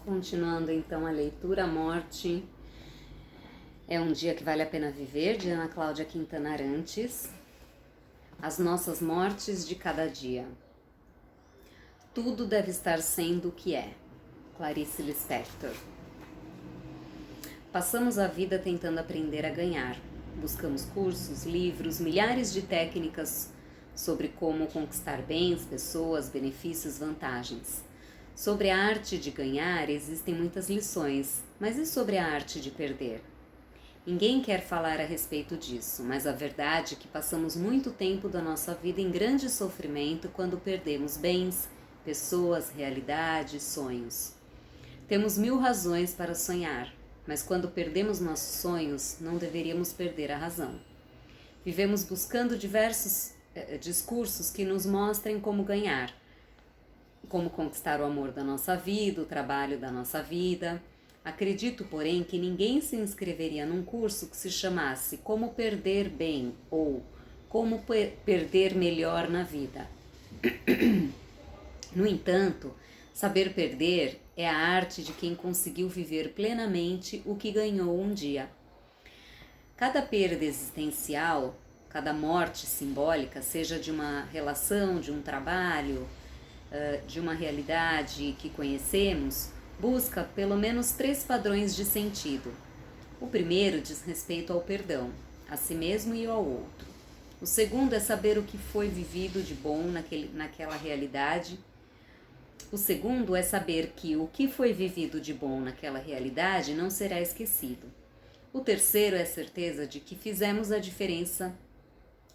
Continuando então a leitura, a morte é um dia que vale a pena viver, de Ana Cláudia Quintana Arantes. As nossas mortes de cada dia. Tudo deve estar sendo o que é. Clarice Lispector. Passamos a vida tentando aprender a ganhar. Buscamos cursos, livros, milhares de técnicas sobre como conquistar bens, pessoas, benefícios, vantagens. Sobre a arte de ganhar existem muitas lições, mas e sobre a arte de perder? Ninguém quer falar a respeito disso, mas a verdade é que passamos muito tempo da nossa vida em grande sofrimento quando perdemos bens, pessoas, realidades, sonhos. Temos 1000 razões para sonhar, mas quando perdemos nossos sonhos, não deveríamos perder a razão. Vivemos buscando diversos discursos que nos mostrem como ganhar, como conquistar o amor da nossa vida, o trabalho da nossa vida. Acredito, porém, que ninguém se inscreveria num curso que se chamasse Como Perder Bem ou Como Perder Melhor na Vida. No entanto, saber perder é a arte de quem conseguiu viver plenamente o que ganhou um dia. Cada perda existencial, cada morte simbólica, seja de uma relação, de um trabalho, de uma realidade que conhecemos, busca pelo menos 3 padrões de sentido. O primeiro diz respeito ao perdão, a si mesmo e ao outro. O segundo é saber o que foi vivido de bom naquela realidade. O segundo é saber que o que foi vivido de bom naquela realidade não será esquecido. O terceiro é a certeza de que fizemos a diferença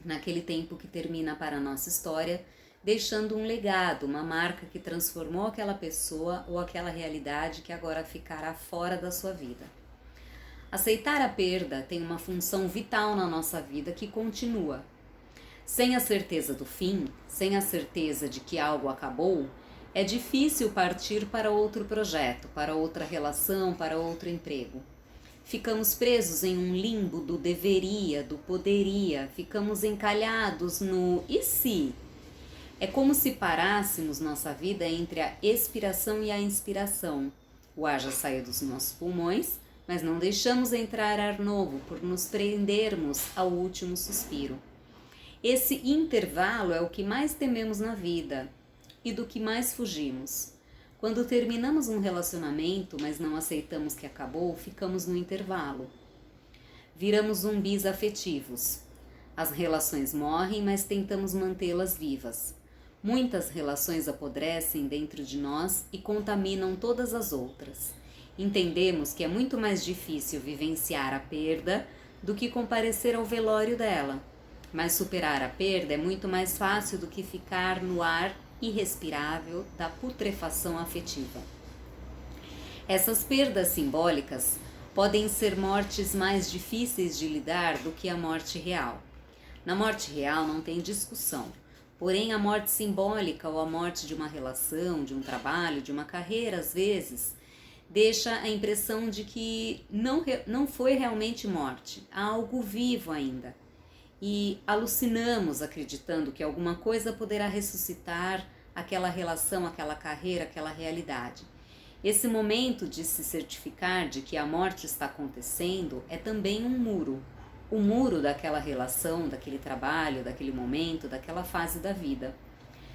naquele tempo que termina para a nossa história, deixando um legado, uma marca que transformou aquela pessoa ou aquela realidade que agora ficará fora da sua vida. Aceitar a perda tem uma função vital na nossa vida que continua. Sem a certeza do fim, sem a certeza de que algo acabou, é difícil partir para outro projeto, para outra relação, para outro emprego. Ficamos presos em um limbo do deveria, do poderia, ficamos encalhados no e se? É como se parássemos nossa vida entre a expiração e a inspiração. O ar já saiu dos nossos pulmões, mas não deixamos entrar ar novo por nos prendermos ao último suspiro. Esse intervalo é o que mais tememos na vida e do que mais fugimos. Quando terminamos um relacionamento, mas não aceitamos que acabou, ficamos no intervalo. Viramos zumbis afetivos. As relações morrem, mas tentamos mantê-las vivas. Muitas relações apodrecem dentro de nós e contaminam todas as outras. Entendemos que é muito mais difícil vivenciar a perda do que comparecer ao velório dela. Mas superar a perda é muito mais fácil do que ficar no ar irrespirável da putrefação afetiva. Essas perdas simbólicas podem ser mortes mais difíceis de lidar do que a morte real. Na morte real não tem discussão, porém a morte simbólica ou a morte de uma relação, de um trabalho, de uma carreira, às vezes, deixa a impressão de que não foi realmente morte, há algo vivo ainda. E alucinamos acreditando que alguma coisa poderá ressuscitar aquela relação, aquela carreira, aquela realidade. Esse momento de se certificar de que a morte está acontecendo é também um muro. O muro daquela relação, daquele trabalho, daquele momento, daquela fase da vida.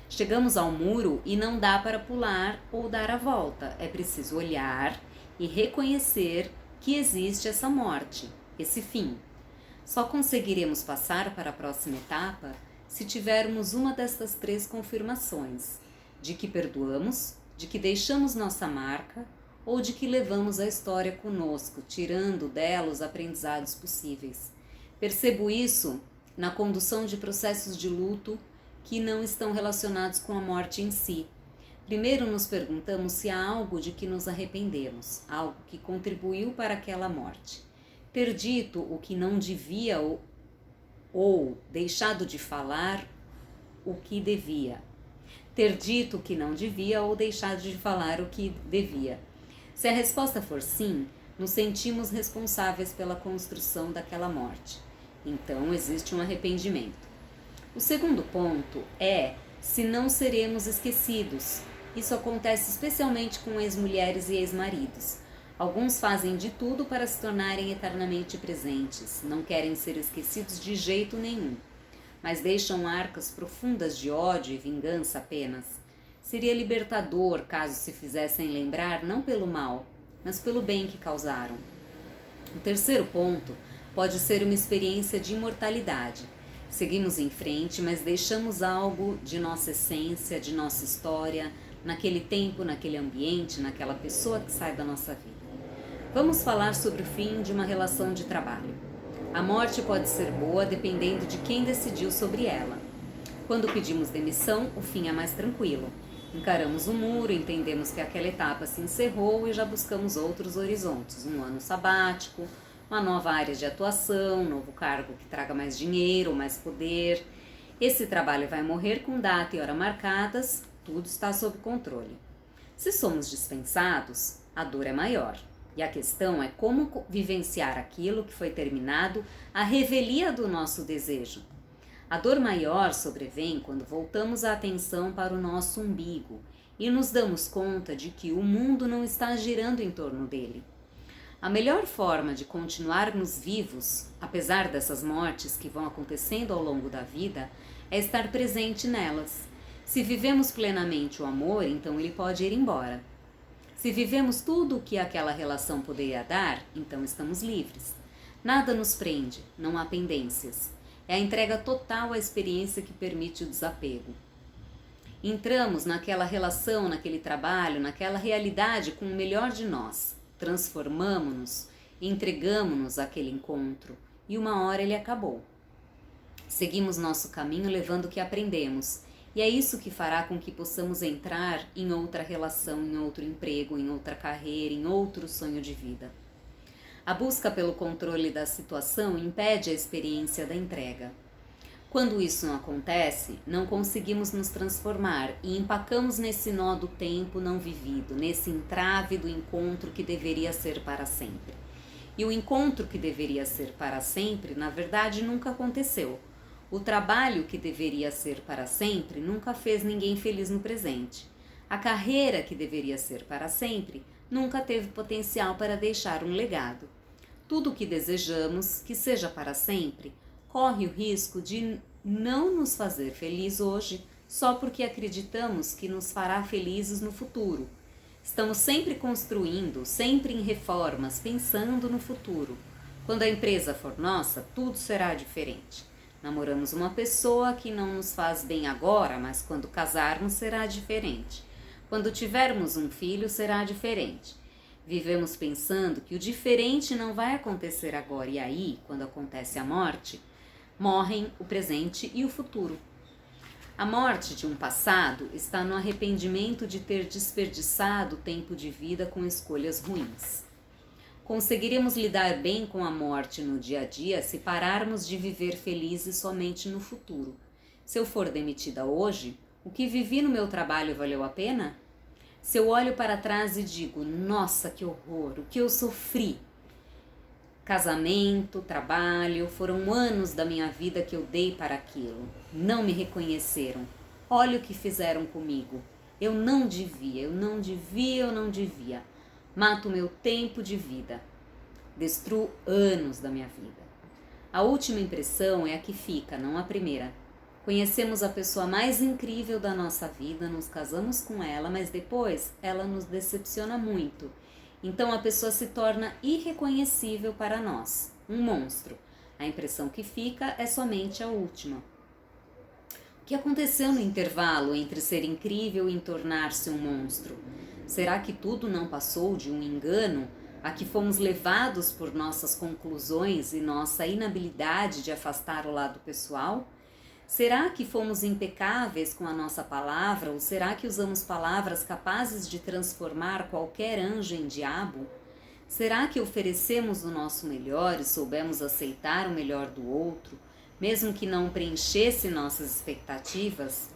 Chegamos ao muro e não dá para pular ou dar a volta. É preciso olhar e reconhecer que existe essa morte, esse fim. Só conseguiremos passar para a próxima etapa se tivermos uma dessas 3 confirmações, de que perdoamos, de que deixamos nossa marca ou de que levamos a história conosco, tirando dela os aprendizados possíveis. Percebo isso na condução de processos de luto que não estão relacionados com a morte em si. Primeiro nos perguntamos se há algo de que nos arrependemos, algo que contribuiu para aquela morte. Ter dito o que não devia ou deixado de falar o que devia. Ter dito o que não devia ou deixado de falar o que devia. Se a resposta for sim, nos sentimos responsáveis pela construção daquela morte. Então existe um arrependimento. O segundo ponto é se não seremos esquecidos. Isso acontece especialmente com ex-mulheres e ex-maridos. Alguns fazem de tudo para se tornarem eternamente presentes, não querem ser esquecidos de jeito nenhum, mas deixam arcas profundas de ódio e vingança apenas. Seria libertador caso se fizessem lembrar não pelo mal, mas pelo bem que causaram. O terceiro ponto pode ser uma experiência de imortalidade. Seguimos em frente, mas deixamos algo de nossa essência, de nossa história, naquele tempo, naquele ambiente, naquela pessoa que sai da nossa vida. Vamos falar sobre o fim de uma relação de trabalho. A morte pode ser boa dependendo de quem decidiu sobre ela. Quando pedimos demissão, o fim é mais tranquilo. Encaramos o muro, entendemos que aquela etapa se encerrou e já buscamos outros horizontes, um ano sabático, uma nova área de atuação, um novo cargo que traga mais dinheiro, mais poder. Esse trabalho vai morrer com data e hora marcadas, tudo está sob controle. Se somos dispensados, a dor é maior. E a questão é como vivenciar aquilo que foi terminado, a revelia do nosso desejo. A dor maior sobrevém quando voltamos a atenção para o nosso umbigo e nos damos conta de que o mundo não está girando em torno dele. A melhor forma de continuarmos vivos, apesar dessas mortes que vão acontecendo ao longo da vida, é estar presente nelas. Se vivemos plenamente o amor, então ele pode ir embora. Se vivemos tudo o que aquela relação poderia dar, então estamos livres. Nada nos prende, não há pendências. É a entrega total à experiência que permite o desapego. Entramos naquela relação, naquele trabalho, naquela realidade com o melhor de nós. Transformamo-nos, entregamo-nos àquele encontro e uma hora ele acabou. Seguimos nosso caminho levando o que aprendemos. E é isso que fará com que possamos entrar em outra relação, em outro emprego, em outra carreira, em outro sonho de vida. A busca pelo controle da situação impede a experiência da entrega. Quando isso não acontece, não conseguimos nos transformar e empacamos nesse nó do tempo não vivido, nesse entrave do encontro que deveria ser para sempre. E o encontro que deveria ser para sempre, na verdade, nunca aconteceu. O trabalho que deveria ser para sempre nunca fez ninguém feliz no presente. A carreira que deveria ser para sempre nunca teve potencial para deixar um legado. Tudo o que desejamos que seja para sempre corre o risco de não nos fazer feliz hoje só porque acreditamos que nos fará felizes no futuro. Estamos sempre construindo, sempre em reformas, pensando no futuro. Quando a empresa for nossa, tudo será diferente. Namoramos uma pessoa que não nos faz bem agora, mas quando casarmos será diferente. Quando tivermos um filho será diferente. Vivemos pensando que o diferente não vai acontecer agora e aí, quando acontece a morte, morrem o presente e o futuro. A morte de um passado está no arrependimento de ter desperdiçado tempo de vida com escolhas ruins. Conseguiremos lidar bem com a morte no dia a dia se pararmos de viver felizes somente no futuro. Se eu for demitida hoje, o que vivi no meu trabalho valeu a pena? Se eu olho para trás e digo, nossa, que horror, o que eu sofri. Casamento, trabalho, foram anos da minha vida que eu dei para aquilo. Não me reconheceram. Olha o que fizeram comigo. Eu não devia. Mato meu tempo de vida. Destruo anos da minha vida. A última impressão é a que fica, não a primeira. Conhecemos a pessoa mais incrível da nossa vida, nos casamos com ela, mas depois ela nos decepciona muito. Então a pessoa se torna irreconhecível para nós, um monstro. A impressão que fica é somente a última. O que aconteceu no intervalo entre ser incrível e tornar-se um monstro? Será que tudo não passou de um engano a que fomos levados por nossas conclusões e nossa inabilidade de afastar o lado pessoal? Será que fomos impecáveis com a nossa palavra ou será que usamos palavras capazes de transformar qualquer anjo em diabo? Será que oferecemos o nosso melhor e soubemos aceitar o melhor do outro, mesmo que não preenchesse nossas expectativas?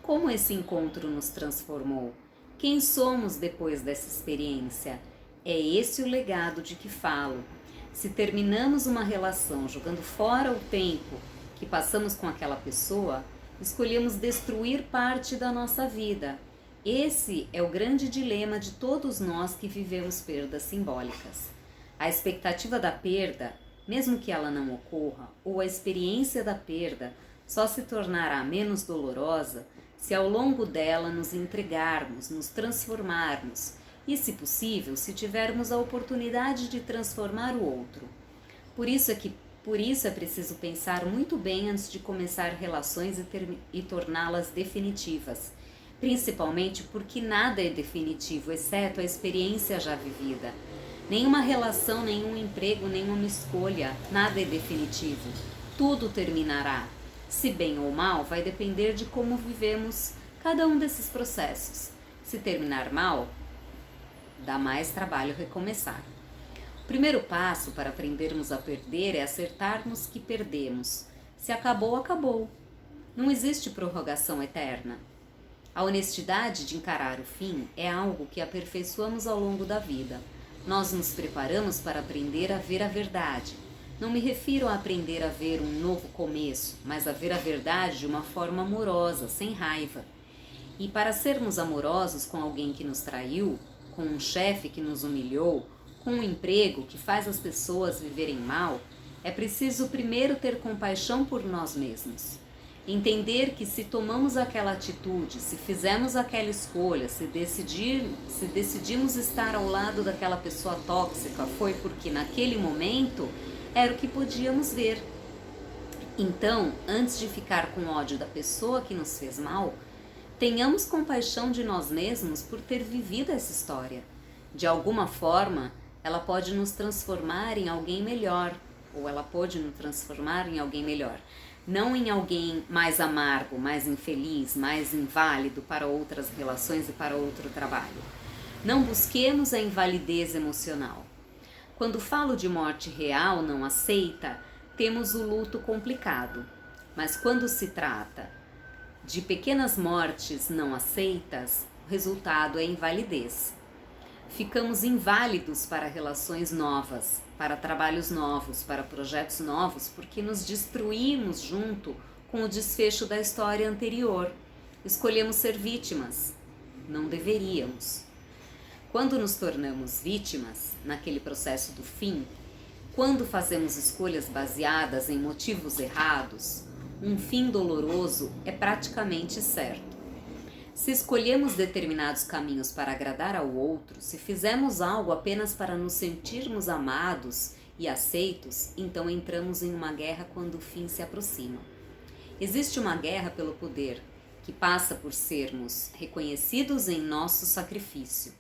Como esse encontro nos transformou? Quem somos depois dessa experiência? É esse o legado de que falo. Se terminamos uma relação jogando fora o tempo que passamos com aquela pessoa, escolhemos destruir parte da nossa vida. Esse é o grande dilema de todos nós que vivemos perdas simbólicas. A expectativa da perda, mesmo que ela não ocorra, ou a experiência da perda, só se tornará menos dolorosa se ao longo dela nos entregarmos, nos transformarmos e, se possível, se tivermos a oportunidade de transformar o outro. Por isso é preciso pensar muito bem antes de começar relações e torná-las definitivas, principalmente porque nada é definitivo, exceto a experiência já vivida. Nenhuma relação, nenhum emprego, nenhuma escolha, nada é definitivo. Tudo terminará. Se bem ou mal, vai depender de como vivemos cada um desses processos. Se terminar mal, dá mais trabalho recomeçar. O primeiro passo para aprendermos a perder é acertarmos que perdemos. Se acabou, acabou. Não existe prorrogação eterna. A honestidade de encarar o fim é algo que aperfeiçoamos ao longo da vida. Nós nos preparamos para aprender a ver a verdade. Não me refiro a aprender a ver um novo começo, mas a ver a verdade de uma forma amorosa, sem raiva. E para sermos amorosos com alguém que nos traiu, com um chefe que nos humilhou, com um emprego que faz as pessoas viverem mal, é preciso primeiro ter compaixão por nós mesmos. Entender que se tomamos aquela atitude, se fizemos aquela escolha, se decidimos estar ao lado daquela pessoa tóxica, foi porque naquele momento era o que podíamos ver. Então, antes de ficar com ódio da pessoa que nos fez mal, tenhamos compaixão de nós mesmos por ter vivido essa história. De alguma forma, ela pode nos transformar em alguém melhor, ou ela pode nos transformar em alguém melhor. Não em alguém mais amargo, mais infeliz, mais inválido para outras relações e para outro trabalho. Não busquemos a invalidez emocional. Quando falo de morte real não aceita, temos o luto complicado. Mas quando se trata de pequenas mortes não aceitas, o resultado é invalidez. Ficamos inválidos para relações novas, para trabalhos novos, para projetos novos, porque nos destruímos junto com o desfecho da história anterior. Escolhemos ser vítimas. Não deveríamos. Quando nos tornamos vítimas, naquele processo do fim, quando fazemos escolhas baseadas em motivos errados, um fim doloroso é praticamente certo. Se escolhemos determinados caminhos para agradar ao outro, se fizemos algo apenas para nos sentirmos amados e aceitos, então entramos em uma guerra quando o fim se aproxima. Existe uma guerra pelo poder, que passa por sermos reconhecidos em nosso sacrifício.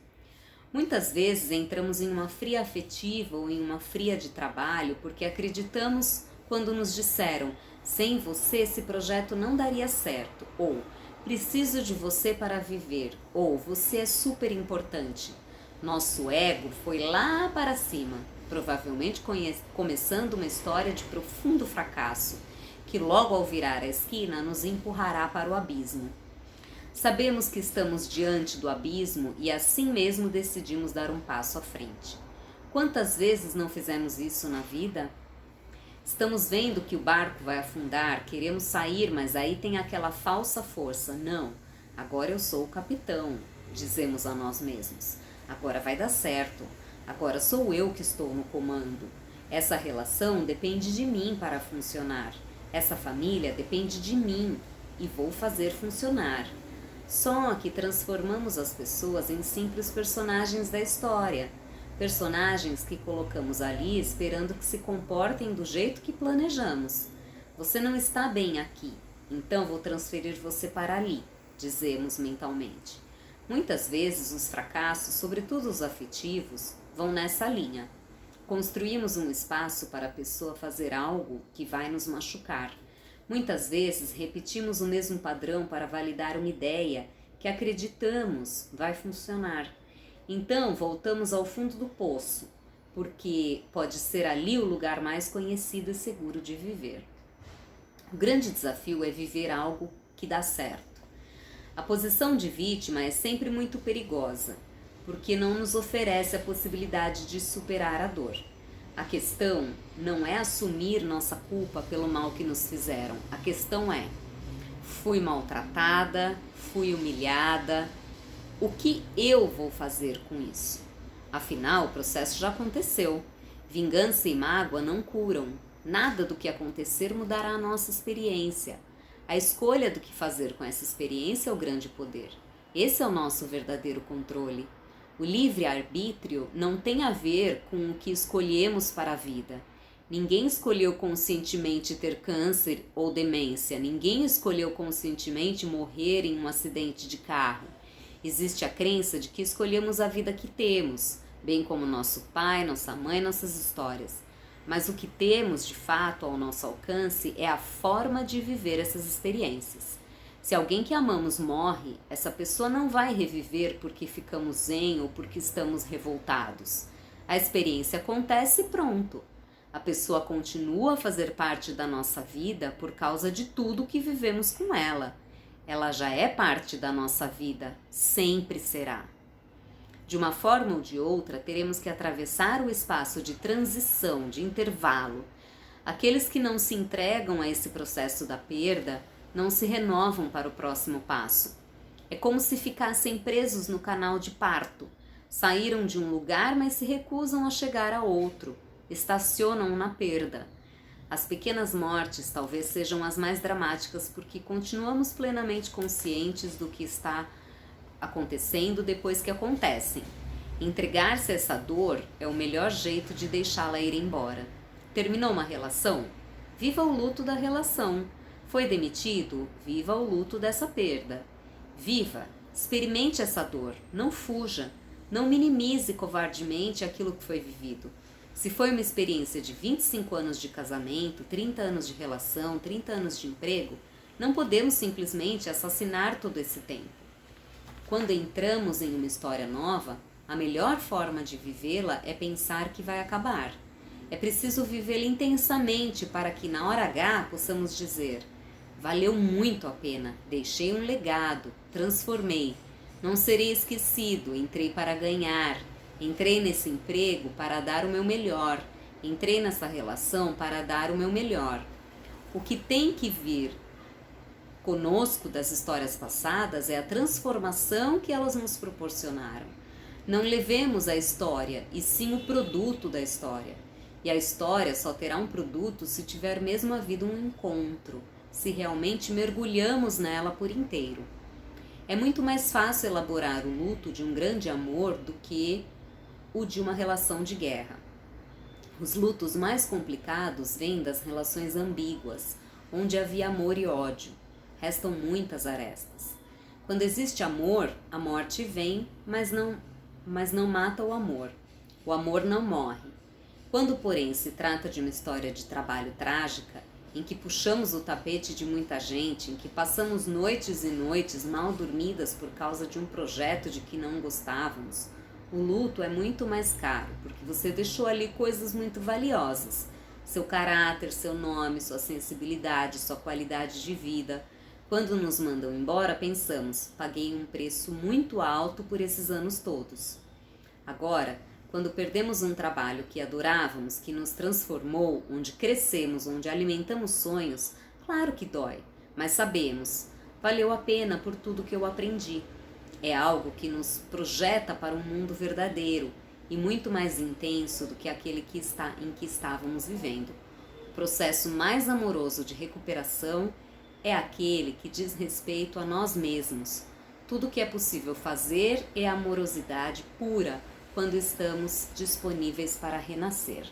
Muitas vezes entramos em uma fria afetiva ou em uma fria de trabalho porque acreditamos quando nos disseram: sem você esse projeto não daria certo, ou preciso de você para viver, ou você é super importante. Nosso ego foi lá para cima, provavelmente começando uma história de profundo fracasso, que logo ao virar a esquina nos empurrará para o abismo. Sabemos que estamos diante do abismo e assim mesmo decidimos dar um passo à frente. Quantas vezes não fizemos isso na vida? Estamos vendo que o barco vai afundar, queremos sair, mas aí tem aquela falsa força. Não, agora eu sou o capitão, dizemos a nós mesmos. Agora vai dar certo, agora sou eu que estou no comando. Essa relação depende de mim para funcionar. Essa família depende de mim e vou fazer funcionar. Só que transformamos as pessoas em simples personagens da história. Personagens que colocamos ali esperando que se comportem do jeito que planejamos. Você não está bem aqui, então vou transferir você para ali, dizemos mentalmente. Muitas vezes os fracassos, sobretudo os afetivos, vão nessa linha. Construímos um espaço para a pessoa fazer algo que vai nos machucar. Muitas vezes repetimos o mesmo padrão para validar uma ideia que acreditamos vai funcionar. Então voltamos ao fundo do poço, porque pode ser ali o lugar mais conhecido e seguro de viver. O grande desafio é viver algo que dá certo. A posição de vítima é sempre muito perigosa, porque não nos oferece a possibilidade de superar a dor. A questão não é assumir nossa culpa pelo mal que nos fizeram. A questão é: fui maltratada, fui humilhada, O que eu vou fazer com isso? Afinal, o processo já aconteceu. Vingança e mágoa não curam. Nada do que acontecer mudará a nossa experiência. A escolha do que fazer com essa experiência é o grande poder. Esse é o nosso verdadeiro controle. O livre-arbítrio não tem a ver com o que escolhemos para a vida. Ninguém escolheu conscientemente ter câncer ou demência. Ninguém escolheu conscientemente morrer em um acidente de carro. Existe a crença de que escolhemos a vida que temos, bem como nosso pai, nossa mãe, nossas histórias. Mas o que temos, de fato, ao nosso alcance é a forma de viver essas experiências. Se alguém que amamos morre, essa pessoa não vai reviver porque ficamos zen ou porque estamos revoltados. A experiência acontece e pronto. A pessoa continua a fazer parte da nossa vida por causa de tudo que vivemos com ela. Ela já é parte da nossa vida, sempre será. De uma forma ou de outra, teremos que atravessar o espaço de transição, de intervalo. Aqueles que não se entregam a esse processo da perda não se renovam para o próximo passo. É como se ficassem presos no canal de parto. Saíram de um lugar, mas se recusam a chegar a outro. Estacionam na perda. As pequenas mortes talvez sejam as mais dramáticas porque continuamos plenamente conscientes do que está acontecendo depois que acontecem. Entregar-se a essa dor é o melhor jeito de deixá-la ir embora. Terminou uma relação? Viva o luto da relação. Foi demitido? Viva o luto dessa perda. Viva, experimente essa dor, não fuja, não minimize covardemente aquilo que foi vivido. Se foi uma experiência de 25 anos de casamento, 30 anos de relação, 30 anos de emprego, não podemos simplesmente assassinar todo esse tempo. Quando entramos em uma história nova, a melhor forma de vivê-la é pensar que vai acabar. É preciso vivê-la intensamente para que na hora H possamos dizer: valeu muito a pena, deixei um legado, transformei, não serei esquecido, entrei para ganhar, entrei nesse emprego para dar o meu melhor, entrei nessa relação para dar o meu melhor. O que tem que vir conosco das histórias passadas é a transformação que elas nos proporcionaram. Não levemos a história, e sim o produto da história. E a história só terá um produto se tiver mesmo havido um encontro, se realmente mergulhamos nela por inteiro. É muito mais fácil elaborar o luto de um grande amor do que o de uma relação de guerra. Os lutos mais complicados vêm das relações ambíguas, onde havia amor e ódio. Restam muitas arestas. Quando existe amor, a morte vem, mas não mata o amor. O amor não morre. Quando, porém, se trata de uma história de trabalho trágica, em que puxamos o tapete de muita gente, em que passamos noites e noites mal dormidas por causa de um projeto de que não gostávamos, o luto é muito mais caro, porque você deixou ali coisas muito valiosas. Seu caráter, seu nome, sua sensibilidade, sua qualidade de vida. Quando nos mandam embora, pensamos: paguei um preço muito alto por esses anos todos. Agora, quando perdemos um trabalho que adorávamos, que nos transformou, onde crescemos, onde alimentamos sonhos, claro que dói, mas sabemos, valeu a pena por tudo que eu aprendi. É algo que nos projeta para um mundo verdadeiro e muito mais intenso do que aquele em que estávamos vivendo. O processo mais amoroso de recuperação é aquele que diz respeito a nós mesmos. Tudo que é possível fazer é amorosidade pura quando estamos disponíveis para renascer.